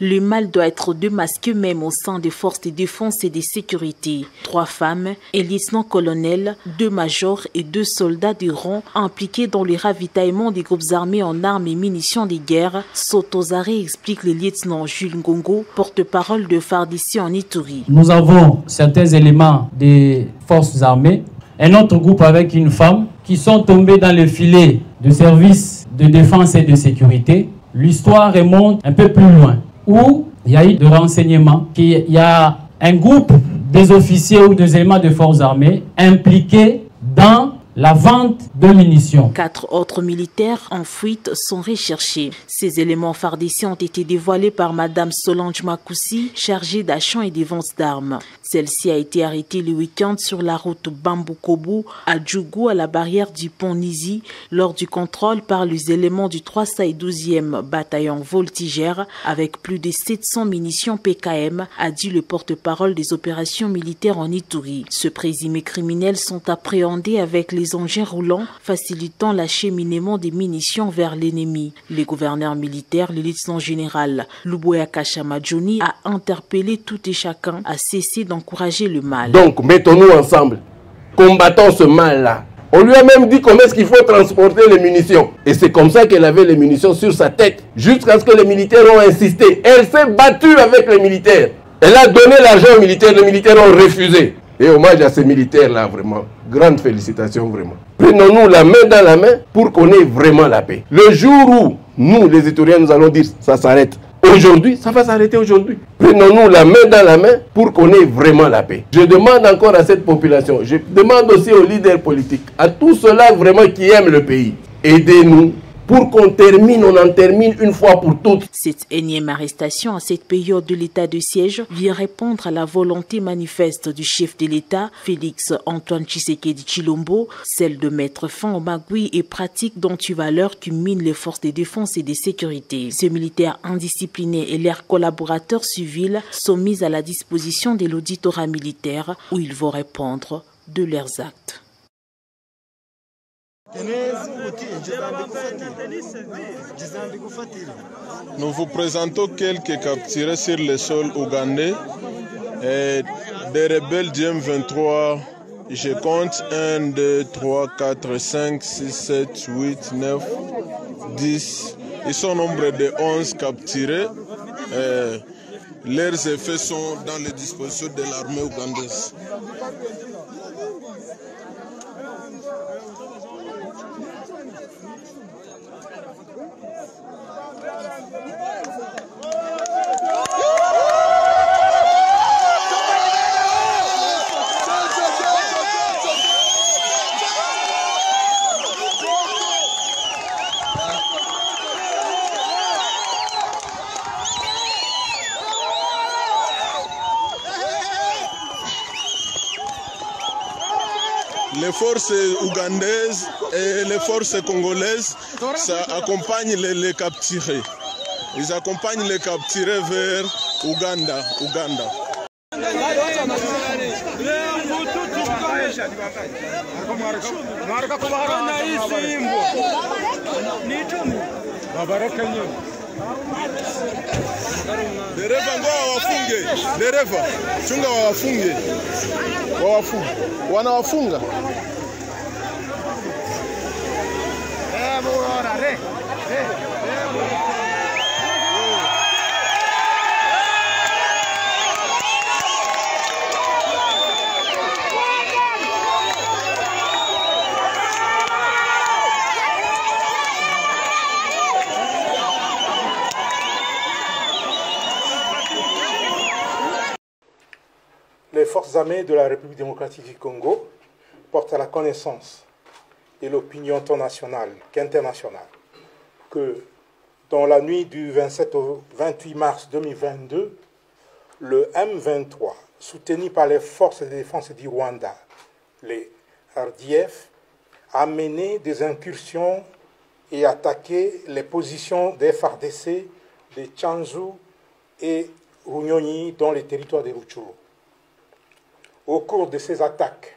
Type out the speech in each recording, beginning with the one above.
Le mal doit être démasqué même au sein des forces de défense et de sécurité. 3 femmes, un lieutenant-colonel, 2 majors et 2 soldats de rang impliqués dans le ravitaillement des groupes armés en armes et munitions de guerre sont aux arrêts, explique le lieutenant Jules Ngongo, porte-parole de FARDC en Ituri. Nous avons certains éléments des forces armées, un autre groupe avec une femme qui sont tombés dans le filet de services de défense et de sécurité. L'histoire remonte un peu plus loin, où il y a eu des renseignements qu'il y a un groupe des officiers ou des éléments de forces armées impliqués dans la vente de munitions. 4 autres militaires en fuite sont recherchés. Ces éléments FARDC ont été dévoilés par Madame Solange Makoussi, chargée d'achat et des ventes d'armes. Celle-ci a été arrêtée le week-end sur la route Bambou-Kobo à Djougou, à la barrière du pont Nizi, lors du contrôle par les éléments du 312e bataillon voltigère avec plus de 700 munitions PKM, a dit le porte-parole des opérations militaires en Ituri. Ceux présumés criminels sont appréhendés avec les engins roulants facilitant l'acheminement des munitions vers l'ennemi. Le gouverneur militaire, le lieutenant général Luboya Kashamadjoni, a interpellé tout et chacun à cesser d'encourager le mal. Donc mettons-nous ensemble, combattons ce mal-là. On lui a même dit comment est-ce qu'il faut transporter les munitions. Et c'est comme ça qu'elle avait les munitions sur sa tête, jusqu'à ce que les militaires ont insisté. Elle s'est battue avec les militaires. Elle a donné l'argent aux militaires, les militaires ont refusé. Et hommage à ces militaires-là, vraiment. Grande félicitations, vraiment. Prenons-nous la main dans la main pour qu'on ait vraiment la paix. Le jour où nous, les Ituriens, nous allons dire ça s'arrête aujourd'hui, ça va s'arrêter aujourd'hui. Prenons-nous la main dans la main pour qu'on ait vraiment la paix. Je demande encore à cette population, je demande aussi aux leaders politiques, à tous ceux-là vraiment qui aiment le pays, aidez-nous. Pour qu'on termine, on en termine une fois pour toutes. Cette énième arrestation à cette période de l'état de siège vient répondre à la volonté manifeste du chef de l'État, Félix Antoine Tshisekedi Tshilombo, celle de mettre fin aux magouilles et pratiques d'antivaleurs qui minent les forces de défense et de sécurité. Ces militaires indisciplinés et leurs collaborateurs civils sont mis à la disposition de l'auditorat militaire où ils vont répondre de leurs actes. Nous vous présentons quelques capturés sur le sol ougandais et des rebelles du M23. Je compte 1, 2, 3, 4, 5, 6, 7, 8, 9, 10. Ils sont au nombre de 11 capturés. Leurs effets sont dans les dispositions de l'armée ougandaise. Les forces ougandaises et les forces congolaises, ça accompagne les capturés. Ils accompagnent les capturés vers Ouganda. Dereva ngoa wafunge, dereva chunga wawafunge, wanawafunga. Les forces armées de la République démocratique du Congo portent à la connaissance de l'opinion tant nationale qu'internationale que dans la nuit du 27 au 28 mars 2022, le M23, soutenu par les forces de défense du Rwanda, les RDF, a mené des incursions et attaqué les positions des FARDC de Tchanzu et Runyonyi dans les territoires de Rutshuru. Au cours de ces attaques,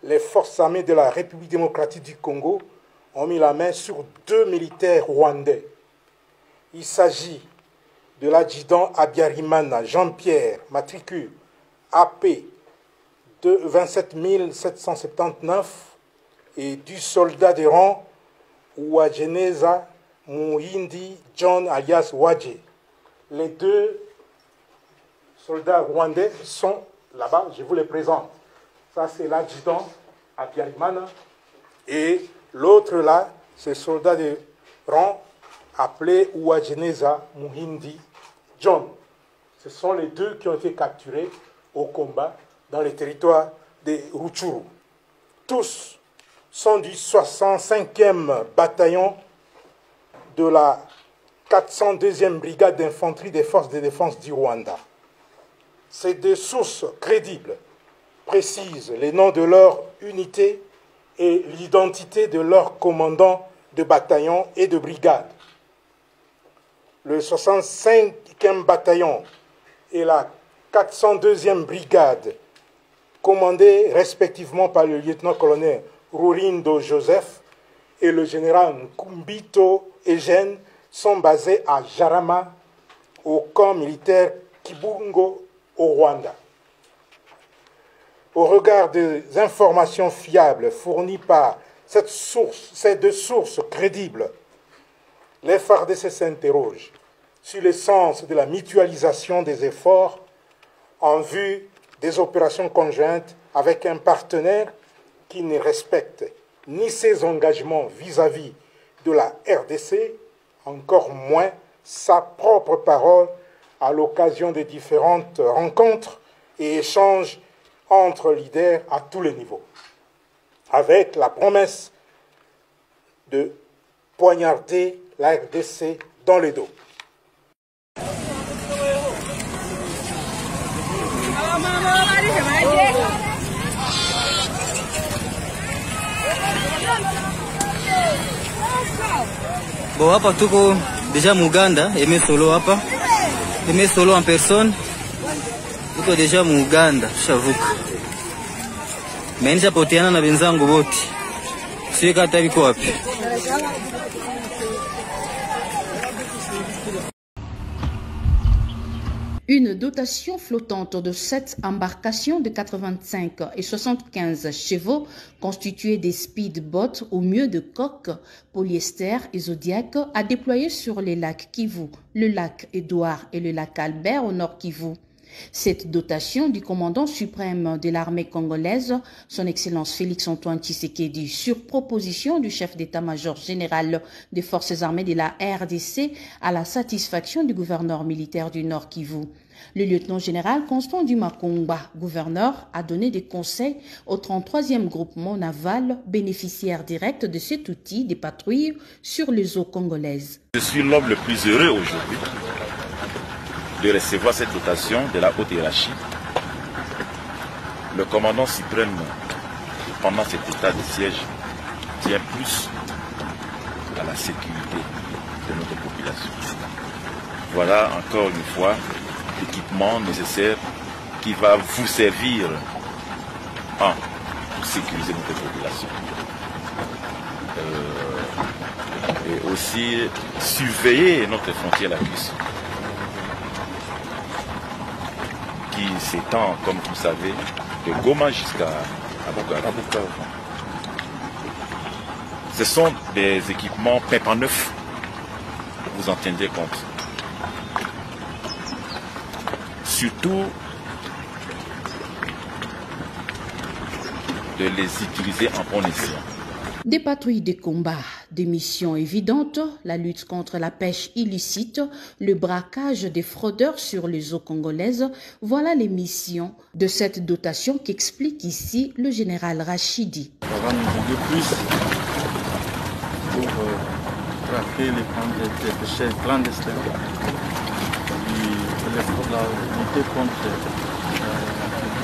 les forces armées de la République démocratique du Congo ont mis la main sur 2 militaires rwandais. Il s'agit de l'adjudant Abiyarimana Jean-Pierre, matricule AP de 27 779, et du soldat de rang Uwajeneza Muhindi John alias Wadje. Les deux soldats rwandais sont là-bas, je vous les présente. Ça, c'est l'adjudant Abiyarimana. Et l'autre là, c'est le soldat de rang appelé Uwajeneza Muhindi John. Ce sont les deux qui ont été capturés au combat dans les territoires de Rutshuru. Tous sont du 65e bataillon de la 402e brigade d'infanterie des forces de défense du Rwanda. Ces deux sources crédibles précisent les noms de leur unité et l'identité de leurs commandants de bataillon et de brigade. Le 65e bataillon et la 402e brigade, commandés respectivement par le lieutenant-colonel Rurindo Joseph et le général Nkumbito Eugène, sont basés à Jarama, au camp militaire Kibungo, au Rwanda. Au regard des informations fiables fournies par ces deux sources crédibles, les FARDC s'interrogent sur le sens de la mutualisation des efforts en vue des opérations conjointes avec un partenaire qui ne respecte ni ses engagements vis-à-vis de la RDC, encore moins sa propre parole à l'occasion des différentes rencontres et échanges entre leaders à tous les niveaux, avec la promesse de poignarder la RDC dans le dos. Bon, hapa tuko déjà Muganda, Aimé Solo hapa. Aimé Solo en personne. Tuko déjà Muganda, shavuka. Menisha poteana na wenzangu wote. Sio kata biko wapi. Une dotation flottante de 7 embarcations de 85 et 75 chevaux constituées des speedboats au mieux de coques, polyester et Zodiac a déployé sur les lacs Kivu, le lac Édouard et le lac Albert au nord Kivu. Cette dotation du commandant suprême de l'armée congolaise, son Excellence Félix-Antoine Tshisekedi, sur proposition du chef d'état-major général des forces armées de la RDC, à la satisfaction du gouverneur militaire du Nord Kivu. Le lieutenant-général Constant Dumakomba, gouverneur, a donné des conseils au 33e groupement naval, bénéficiaire direct de cet outil des patrouilles sur les eaux congolaises. Je suis l'homme le plus heureux aujourd'hui de recevoir cette dotation de la haute hiérarchie. Le commandant suprême, pendant cet état de siège, tient plus à la sécurité de notre population. Voilà encore une fois l'équipement nécessaire qui va vous servir pour sécuriser notre population. Et aussi surveiller notre frontière la cuisse, qui s'étend, comme vous savez, de Goma jusqu'à Bukavu. Ce sont des équipements pimpant neufs, vous en tiendrez compte. Surtout de les utiliser en bon escient. Des patrouilles de combat, des missions évidentes, la lutte contre la pêche illicite, le braquage des fraudeurs sur les eaux congolaises, voilà les missions de cette dotation qu'explique ici le général Rachidi. Ça va nous aider plus pour traquer les pêcheurs clandestins et la lutte contre le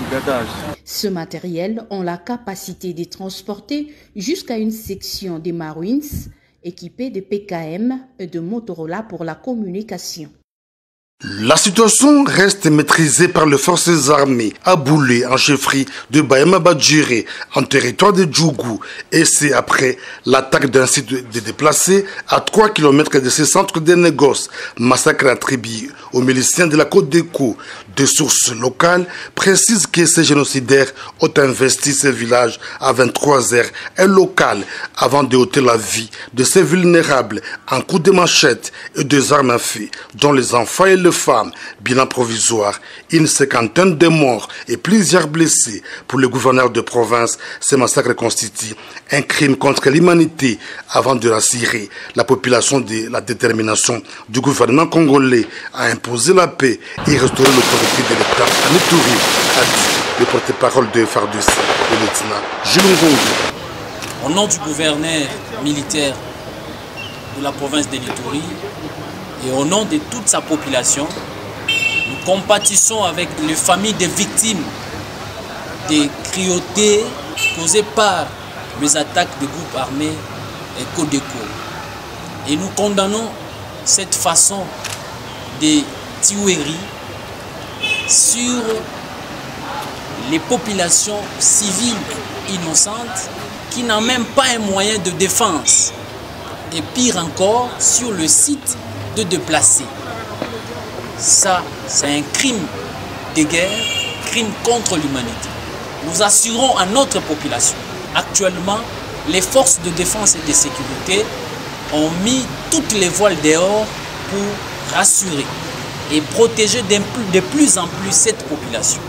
brigadage. Ce matériel ont la capacité de transporter jusqu'à une section des Marines équipée de PKM et de Motorola pour la communication. La situation reste maîtrisée par les forces armées à Boulé, en chefferie de Bahema Badjiré, en territoire de Djougou. Et c'est après l'attaque d'un site de déplacés à 3 km de ce centre de négoce. Massacre attribué aux miliciens de la Côte d'Écho. Des sources locales précisent que ces génocidaires ont investi ces villages à 23h un local avant de ôter la vie de ces vulnérables en coups de machette et des armes à feu, dont les enfants et les femmes. Bilan provisoire, une cinquantaine de morts et plusieurs blessés. Pour le gouverneur de province, ces massacres constituent un crime contre l'humanité avant de rassurer la population de la détermination du gouvernement congolais à imposer la paix et restaurer l'autorité de l'État à Ituri, a dit le porte-parole de FARDC, le lieutenant Jules Ngongo. Au nom du gouverneur militaire de la province de l'Ituri et au nom de toute sa population, nous compatissons avec les familles des victimes des cruautés causées par les attaques des groupes armés et Codeco. Et nous condamnons cette façon de tuerie sur les populations civiles innocentes qui n'ont même pas un moyen de défense. Et pire encore, sur le site de déplacés. Ça, c'est un crime de guerre, crime contre l'humanité. Nous assurons à notre population. Actuellement, les forces de défense et de sécurité ont mis toutes les voiles dehors pour rassurer et protéger de plus en plus cette population.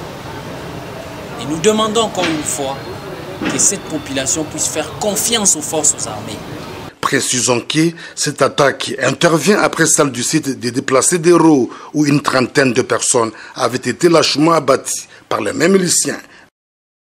Et nous demandons encore une fois que cette population puisse faire confiance aux forces armées. Précisons que cette attaque intervient après celle du site des déplacés d'Hérault où une trentaine de personnes avaient été lâchement abattues par les mêmes miliciens.